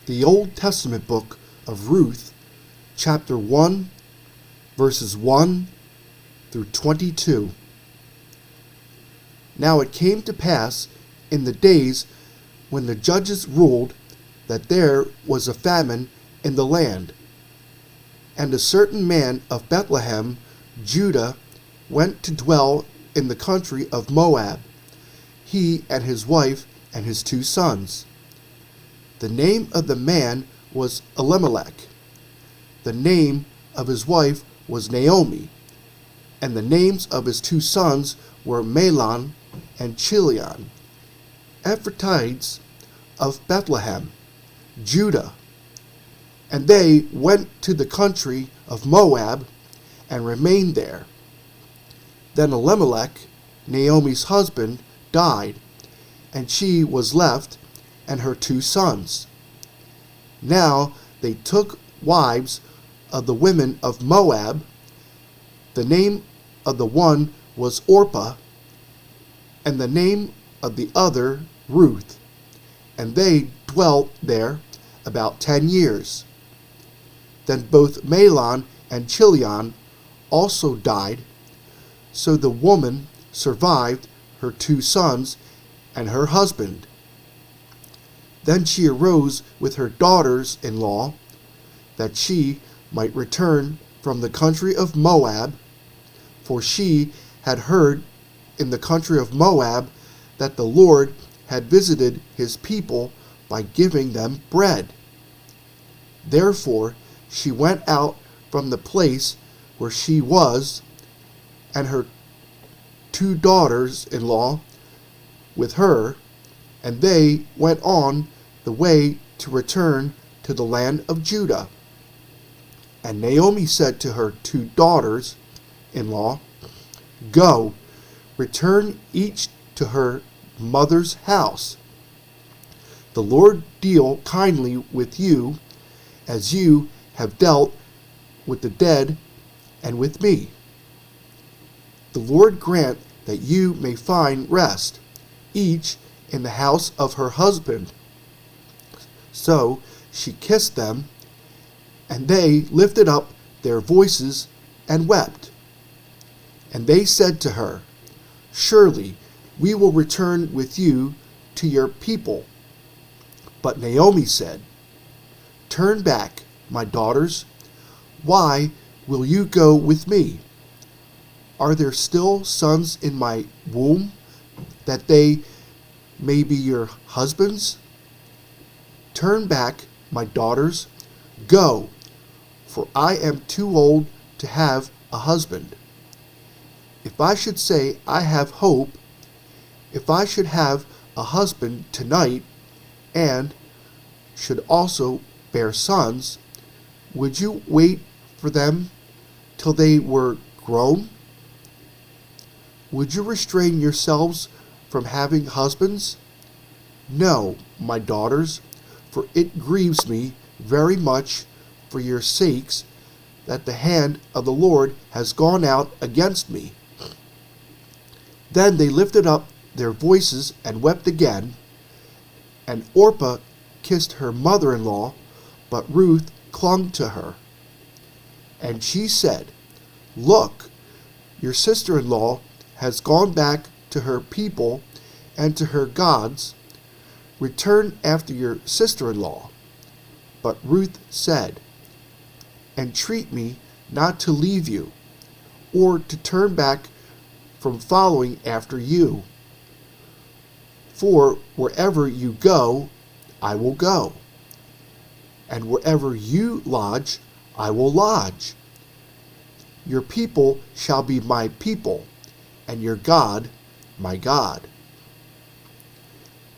the Old Testament book of Ruth, chapter 1, verses 1 through 22. Now it came to pass in the days when the judges ruled that there was a famine in the land. And a certain man of Bethlehem, Judah, went to dwell in the country of Moab, he and his wife and his 2 sons. The name of the man was Elimelech. The name of his wife was Naomi. And the names of his 2 sons were Mahlon and Chilion, Ephrathites of Bethlehem, Judah. And they went to the country of Moab and remained there. Then Elimelech, Naomi's husband, died, and she was left and her 2 sons. Now they took wives of the women of Moab. The name of the one was Orpah, and the name of the other Ruth, and they dwelt there about 10 years. Then both Mahlon and Chilion also died, so the woman survived her 2 sons and her husband. Then she arose with her daughters-in-law, that she might return from the country of Moab, for she had heard in the country of Moab that the Lord had visited his people by giving them bread. Therefore she went out from the place where she was, and her 2 daughters-in-law with her, and they went on the way to return to the land of Judah. And Naomi said to her 2 daughters-in-law, Go, return each to her mother's house. The Lord deal kindly with you, as you have dealt with the dead and with me. The Lord grant that you may find rest, each in the house of her husband. So she kissed them, and they lifted up their voices and wept. And they said to her, Surely we will return with you to your people. But Naomi said, Turn back, my daughters. Why will you go with me? Are there still sons in my womb, that they may be your husbands? Turn back, my daughters. Go, for I am too old to have a husband. If I should say I have hope, if I should have a husband tonight, and should also bear sons, would you wait for them till they were grown? Would you restrain yourselves from having husbands? No, my daughters, for it grieves me very much for your sakes that the hand of the Lord has gone out against me. Then they lifted up their voices and wept again, and Orpah kissed her mother-in-law, but Ruth clung to her. And she said, Look, your sister-in-law has gone back to her people and to her gods. Return after your sister-in-law. But Ruth said, Entreat me not to leave you, or to turn back from following after you. For wherever you go, I will go, and wherever you lodge, I will lodge. Your people shall be my people, and your God, my God.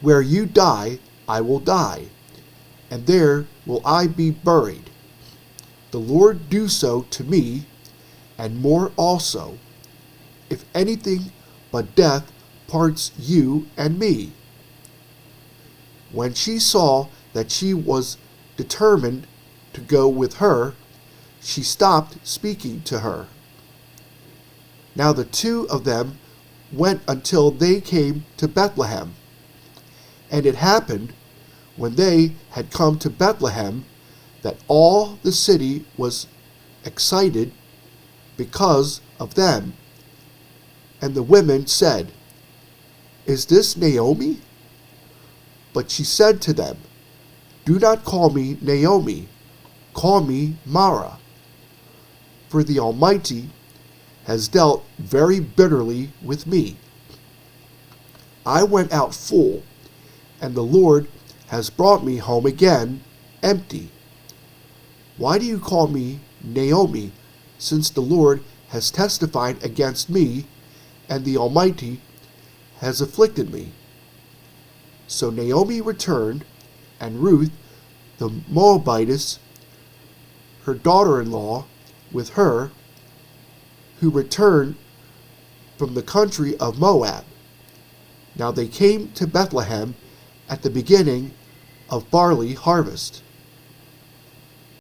Where you die, I will die, and there will I be buried. The Lord do so to me, and more also, if anything but death parts you and me. When she saw that she was determined to go with her, she stopped speaking to her. Now the 2 of them went until they came to Bethlehem. And it happened, when they had come to Bethlehem, that all the city was excited because of them. And the women said, "Is this Naomi?" But she said to them, "Do not call me Naomi, call me Mara, for the Almighty has dealt very bitterly with me. I went out full, and the Lord has brought me home again empty. Why do you call me Naomi, since the Lord has testified against me, and the Almighty has afflicted me?" So Naomi returned, and Ruth the Moabitess, her daughter-in-law, with her, who returned from the country of Moab. Now they came to Bethlehem at the beginning of barley harvest.